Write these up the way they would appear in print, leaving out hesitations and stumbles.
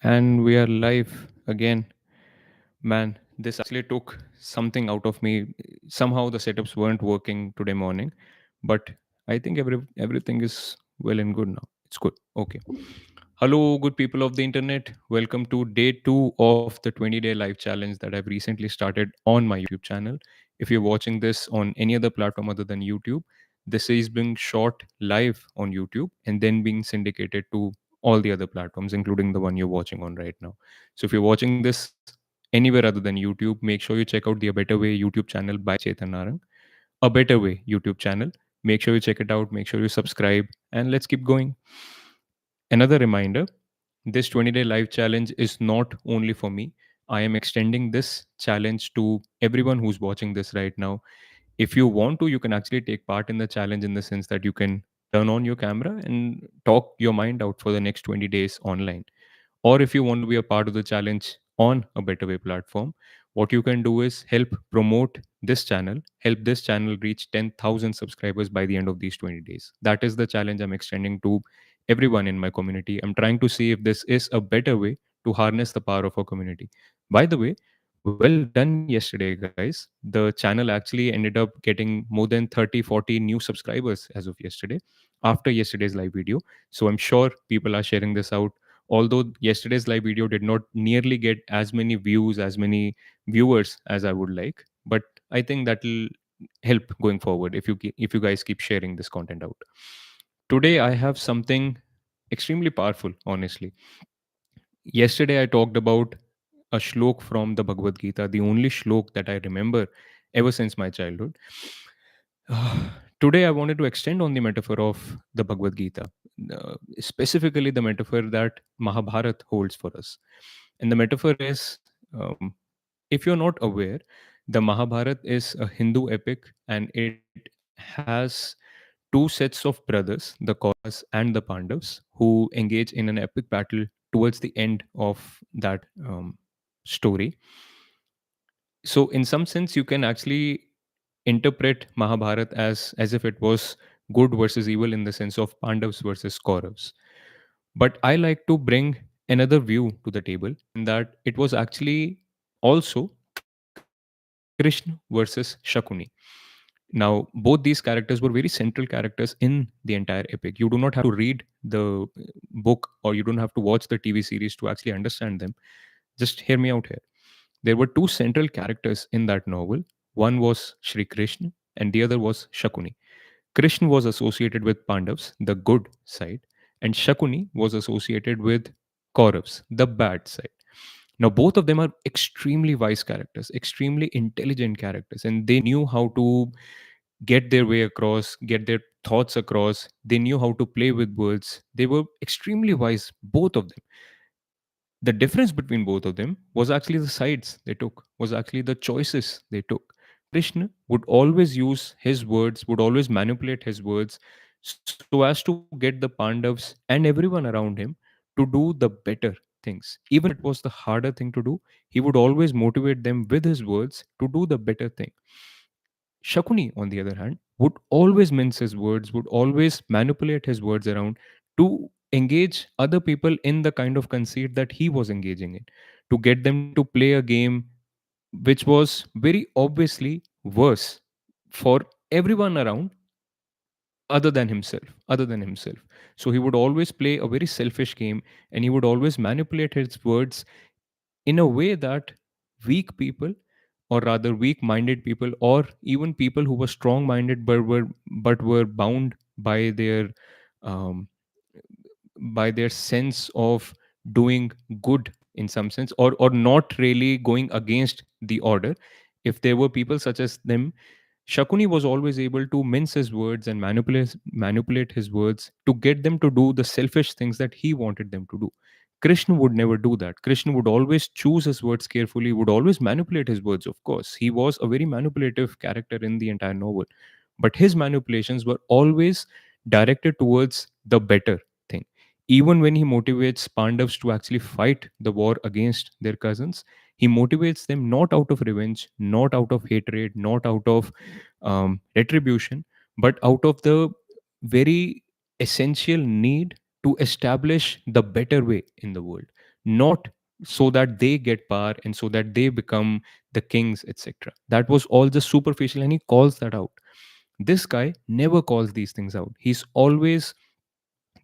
And we are live again. Man, this actually took something out of me. Somehow the setups weren't working today morning, but I think everything is well and good now. It's good. Okay. Hello, good people of the internet. Welcome to day 2 of the 20-day live challenge that I've recently started on my YouTube channel. If you're watching this on any other platform other than YouTube, this is being shot live on YouTube and then being syndicated to all the other platforms, including the one you're watching on right now. So if you're watching this anywhere other than YouTube, make sure you check out the A Better Way YouTube channel by Chetan Narang. A Better Way YouTube channel. Make sure you check it out. Make sure you subscribe, and let's keep going. Another reminder, this 20-day live challenge is not only for me. I am extending this challenge to everyone who's watching this right now. If you want to, you can actually take part in the challenge in the sense that you can turn on your camera and talk your mind out for the next 20 days online. Or if you want to be a part of the challenge on a Better Way platform, what you can do is help this channel reach 10,000 subscribers by the end of these 20 days. That is the challenge I'm extending to everyone in my community. I'm trying to see if this is a better way to harness the power of our community. By the way, well done yesterday, guys. The channel actually ended up getting more than 30-40 new subscribers as of yesterday after yesterday's live video. So I'm sure people are sharing this out, although yesterday's live video did not nearly get as many views, as many viewers as I would like, but I think that will help going forward if you guys keep sharing this content out. Today I have something extremely powerful, honestly. Yesterday I talked about a shlok from the Bhagavad Gita, the only shlok that I remember ever since my childhood. Today, I wanted to extend on the metaphor of the Bhagavad Gita, specifically the metaphor that Mahabharata holds for us. And the metaphor is, if you're not aware, the Mahabharata is a Hindu epic and it has two sets of brothers, the Kauravas and the Pandavas, who engage in an epic battle towards the end of that story. So in some sense you can actually interpret Mahabharat as if it was good versus evil in the sense of Pandavas versus Kauravas. But I like to bring another view to the table, in that it was actually also Krishna versus Shakuni. Now, both these characters were very central characters in the entire epic. You do not have to read the book, or you don't have to watch the TV series to actually understand them. Just hear me out here. There were two central characters in that novel. One was Shri Krishna and the other was Shakuni. Krishna was associated with Pandavas, the good side, and Shakuni was associated with Kauravas, the bad side. Now, both of them are extremely wise characters, extremely intelligent characters, and they knew how to get their way across, get their thoughts across. They knew how to play with words. They were extremely wise, both of them. The difference between both of them was actually the sides they took, was actually the choices they took. Krishna would always use his words, would always manipulate his words so as to get the Pandavas and everyone around him to do the better things. Even if it was the harder thing to do, he would always motivate them with his words to do the better thing. Shakuni, on the other hand, would always mince his words, would always manipulate his words around to engage other people in the kind of conceit that he was engaging in, to get them to play a game which was very obviously worse for everyone around other than himself. So he would always play a very selfish game, and he would always manipulate his words in a way that weak people, or rather weak minded people, or even people who were strong minded but were bound um, by their sense of doing good in some sense, or not really going against the order. If there were people such as them, Shakuni was always able to mince his words and manipulate his words to get them to do the selfish things that he wanted them to do. Krishna would never do that. Krishna would always choose his words carefully, would always manipulate his words, of course. He was a very manipulative character in the entire novel. But his manipulations were always directed towards the better thing. Even when he motivates Pandavas to actually fight the war against their cousins, he motivates them not out of revenge, not out of hatred, not out of retribution, but out of the very essential need to establish the better way in the world, not so that they get power and so that they become the kings, etc. That was all just superficial, and he calls that out. This guy never calls these things out. He's always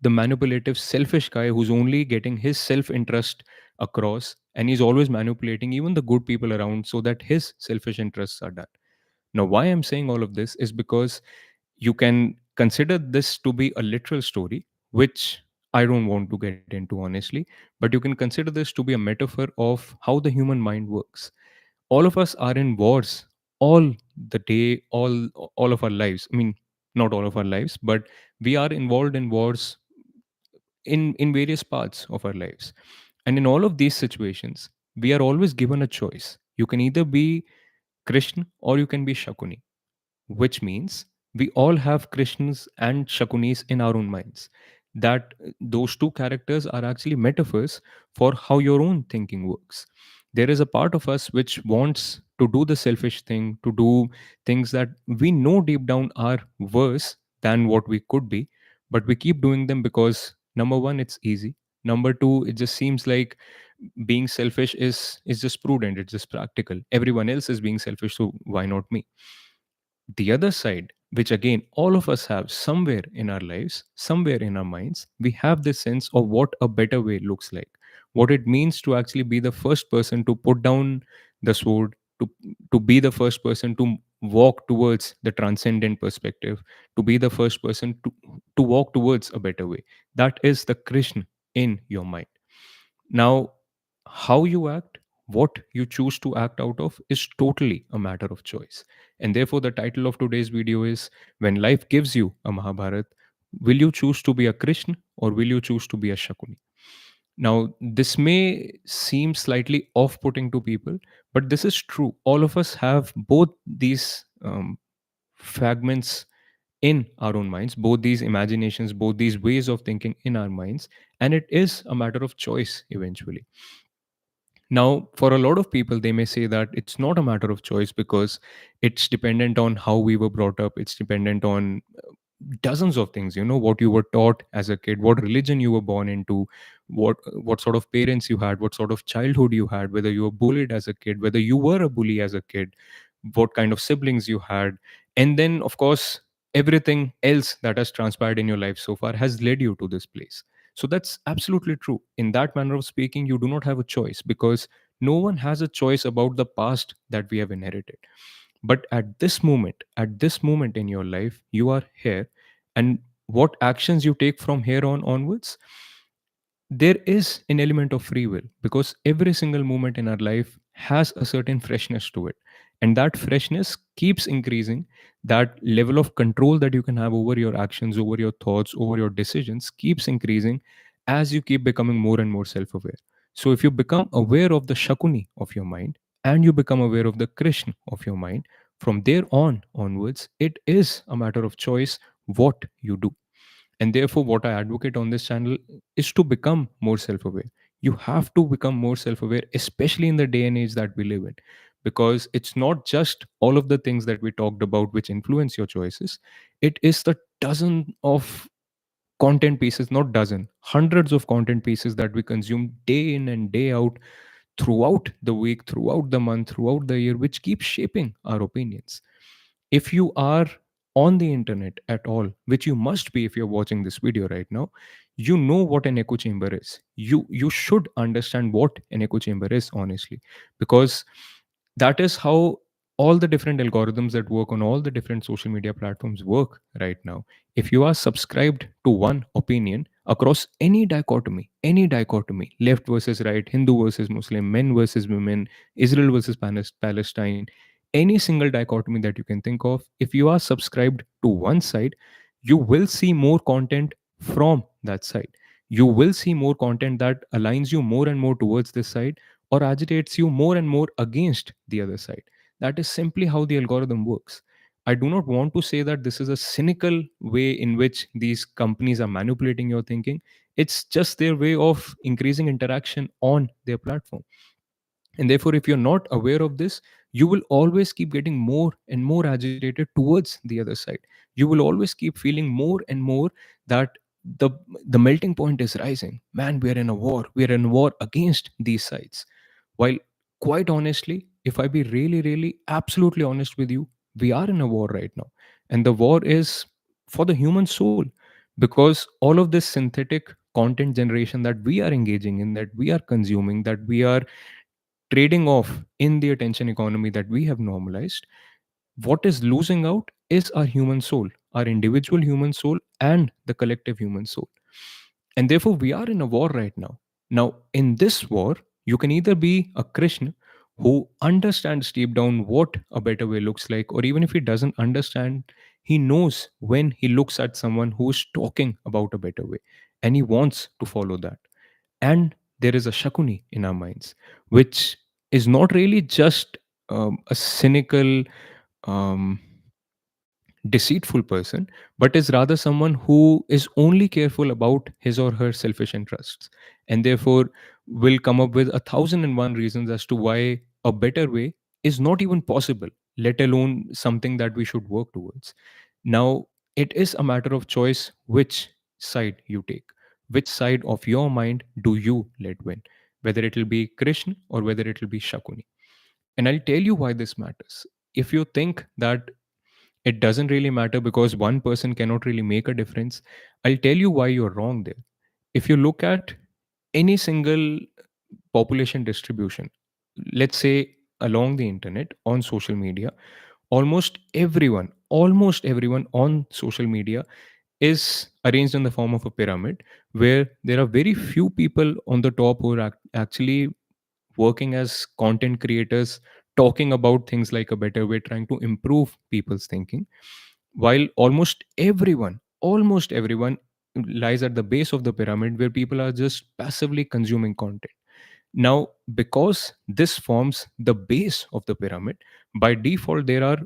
the manipulative, selfish guy who's only getting his self interest across, and he's always manipulating even the good people around so that his selfish interests are done. Now, why I'm saying all of this is because you can consider this to be a literal story, which I don't want to get into honestly, but you can consider this to be a metaphor of how the human mind works. All of us are in wars all the day, all of our lives. I mean, not all of our lives, but we are involved in wars in various parts of our lives. And in all of these situations, we are always given a choice. You can either be Krishna or you can be Shakuni, which means we all have Krishnas and Shakunis in our own minds. That those two characters are actually metaphors for how your own thinking works. There is a part of us which wants to do the selfish thing, to do things that we know deep down are worse than what we could be, but we keep doing them because number one, it's easy. Number two, it just seems like being selfish is just prudent, it's just practical. Everyone else is being selfish, so why not me? The other side, which again all of us have somewhere in our lives, somewhere in our minds, we have this sense of what a better way looks like, what it means to actually be the first person to put down the sword, to be the first person to walk towards the transcendent perspective, to be the first person to walk towards a better way. That is the Krishna in your mind. Now, how you act, what you choose to act out of, is totally a matter of choice. And therefore, the title of today's video is, When Life Gives You a Mahabharat, will you choose to be a Krishna or will you choose to be a Shakuni? Now, this may seem slightly off putting to people, but this is true. All of us have both these fragments in our own minds, both these imaginations, both these ways of thinking in our minds, and it is a matter of choice eventually. Now, for a lot of people, they may say that it's not a matter of choice because it's dependent on how we were brought up. It's dependent on dozens of things. You know, what you were taught as a kid, what religion you were born into, what sort of parents you had, what sort of childhood you had, whether you were bullied as a kid, whether you were a bully as a kid, what kind of siblings you had, and then of course everything else that has transpired in your life so far has led you to this place. So that's absolutely true. In that manner of speaking, you do not have a choice because no one has a choice about the past that we have inherited. But at this moment in your life, you are here, and what actions you take from here on onwards, there is an element of free will because every single moment in our life has a certain freshness to it, and that freshness keeps increasing. That level of control that you can have over your actions, over your thoughts, over your decisions keeps increasing as you keep becoming more and more self-aware. So if you become aware of the Shakuni of your mind and you become aware of the Krishna of your mind, from there on onwards it is a matter of choice what you do. And therefore, what I advocate on this channel is to become more self aware. You have to become more self aware, especially in the day and age that we live in, because it's not just all of the things that we talked about which influence your choices, it is the dozen of content pieces, not dozen, hundreds of content pieces that we consume day in and day out throughout the week, throughout the month, throughout the year, which keep shaping our opinions. If you are on the internet at all, which you must be if you're watching this video right now, you know what an echo chamber is. You should understand what an echo chamber is, honestly, because that is how all the different algorithms that work on all the different social media platforms work right now. If you are subscribed to one opinion across any dichotomy, left versus right, Hindu versus Muslim, men versus women, Israel versus Palestine, any single dichotomy that you can think of, if you are subscribed to one side, you will see more content from that side. You will see more content that aligns you more and more towards this side or agitates you more and more against the other side. That is simply how the algorithm works. I do not want to say that this is a cynical way in which these companies are manipulating your thinking. It's just their way of increasing interaction on their platform. And therefore, if you're not aware of this, you will always keep getting more and more agitated towards the other side. You will always keep feeling more and more that the the melting point is rising. Man, we are in a war. We are in a war against these sides. While, quite honestly, if I be really, really, absolutely honest with you, we are in a war right now. And the war is for the human soul, because all of this synthetic content generation that we are engaging in, that we are consuming, that we are trading off in the attention economy that we have normalized, what is losing out is our human soul, our individual human soul, and the collective human soul. And therefore, we are in a war right now. Now, in this war, you can either be a Krishna who understands deep down what a better way looks like, or even if he doesn't understand, he knows when he looks at someone who is talking about a better way and he wants to follow that. And there is a Shakuni in our minds, which is not really just a cynical, um, deceitful person, but is rather someone who is only careful about his or her selfish interests, and therefore will come up with 1,001 reasons as to why a better way is not even possible, let alone something that we should work towards. Now, it is a matter of choice which side you take. Which side of your mind do you let win? Whether it will be Krishna or whether it will be Shakuni. And I'll tell you why this matters. If you think that it doesn't really matter because one person cannot really make a difference, I'll tell you why you're wrong there. If you look at any single population distribution, let's say along the internet, on social media, almost everyone on social media is arranged in the form of a pyramid, where there are very few people on the top who are actually working as content creators, talking about things like a better way, trying to improve people's thinking, while almost everyone lies at the base of the pyramid, where people are just passively consuming content. Now, because this forms the base of the pyramid, by default there are,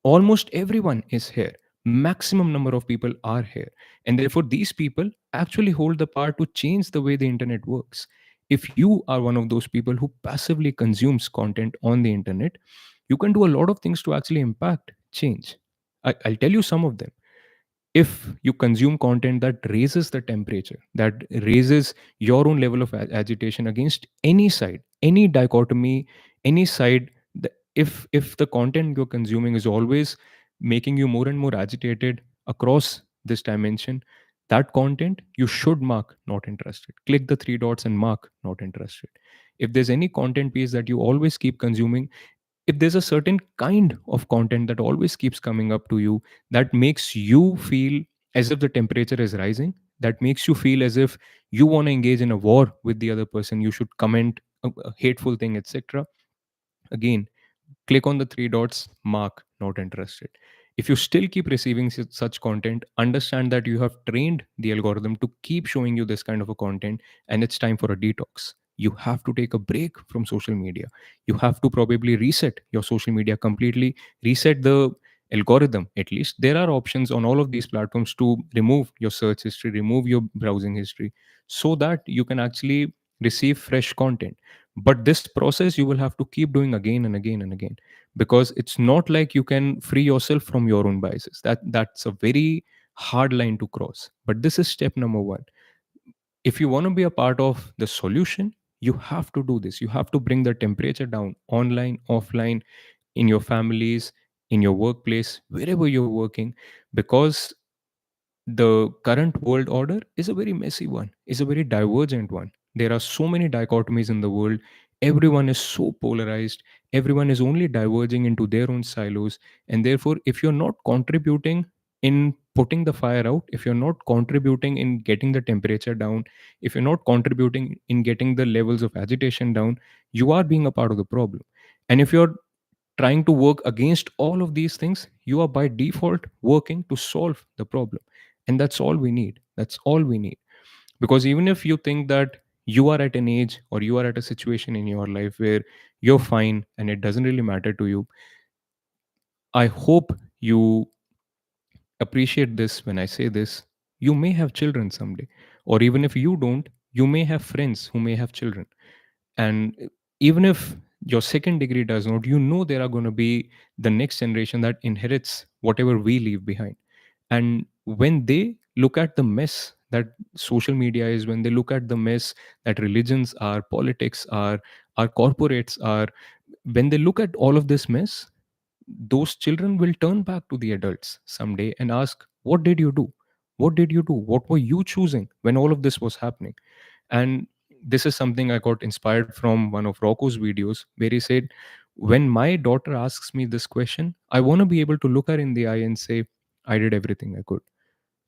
almost everyone is here, maximum number of people are here, and therefore these people actually hold the power to change the way the internet works. If you are one of those people who passively consumes content on the internet, you can do a lot of things to actually impact change. I'll tell you some of them. If you consume content that raises the temperature, that raises your own level of agitation against any side, any dichotomy, any side, if the content you're consuming is always making you more and more agitated across this dimension, that content you should mark not interested. Click the three dots and mark not interested. If there's any content piece that you always keep consuming, if there's a certain kind of content that always keeps coming up to you, that makes you feel as if the temperature is rising, that makes you feel as if you want to engage in a war with the other person, you should comment a hateful thing, etc. Again, click on the three dots, mark not interested. If you still keep receiving such content, understand that you have trained the algorithm to keep showing you this kind of a content, and it's time for a detox. You have to take a break from social media. You have to probably reset your social media completely, reset the algorithm. At least there are options on all of these platforms to remove your search history, remove your browsing history, so that you can actually receive fresh content. But this process you will have to keep doing again and again and again, because it's not like you can free yourself from your own biases. That's a very hard line to cross, but this is step number 1. If you want to be a part of the solution, you have to do this. You have to bring the temperature down, online, offline, in your families, in your workplace, wherever you're working, because the current world order is a very messy one, is a very divergent one. There are so many dichotomies in the world. Everyone is so polarized. Everyone is only diverging into their own silos. And therefore, if you're not contributing in putting the fire out, if you're not contributing in getting the temperature down, if you're not contributing in getting the levels of agitation down, you are being a part of the problem. And if you're trying to work against all of these things, you are by default working to solve the problem. And that's all we need. That's all we need. Because even if you think that you are at an age or you are at a situation in your life where you're fine and it doesn't really matter to you, I hope you appreciate this when I say this. You may have children someday. Or even if you don't, you may have friends who may have children. And even if your second degree does not, you know there are going to be the next generation that inherits whatever we leave behind. And when they look at the mess that social media is, when they look at the mess that religions are, politics are, our corporates are, when they look at all of this mess, those children will turn back to the adults someday and ask, what did you do? What did you do? What were you choosing when all of this was happening? And this is something I got inspired from one of Rocco's videos, where he said, when my daughter asks me this question, I want to be able to look her in the eye and say, I did everything I could.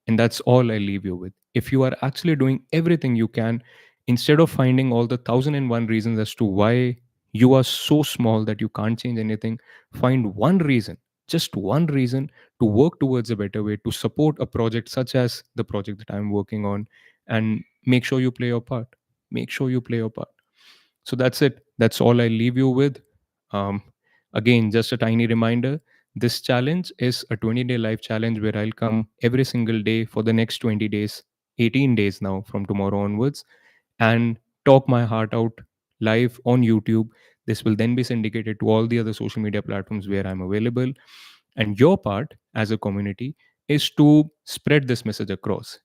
And that's all I leave you with. If you are actually doing everything you can, instead of finding all the 1001 reasons as to why you are so small that you can't change anything, find one reason, just one reason, to work towards a better way, to support a project such as the project that I'm working on, and make sure you play your part. Make sure you play your part. So that's it. That's all I leave you with. Um, Again, just a tiny reminder, this challenge is a 20-day life challenge where I'll come every single day for the next 20 days, 18 days now from tomorrow onwards, and talk my heart out live on YouTube. This will then be syndicated to all the other social media platforms where I'm available. And your part as a community is to spread this message across,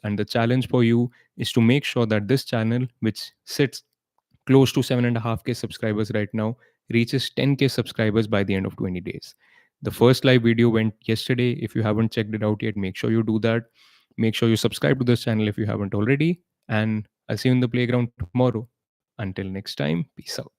and the challenge for you is to make sure that this channel, which sits close to 7.5K subscribers right now, reaches 10K subscribers by the end of 20 days. The first live video went yesterday. If you haven't checked it out yet, make sure you do that. Make sure you subscribe to this channel if you haven't already. And I'll see you in the playground tomorrow. Until next time, peace out.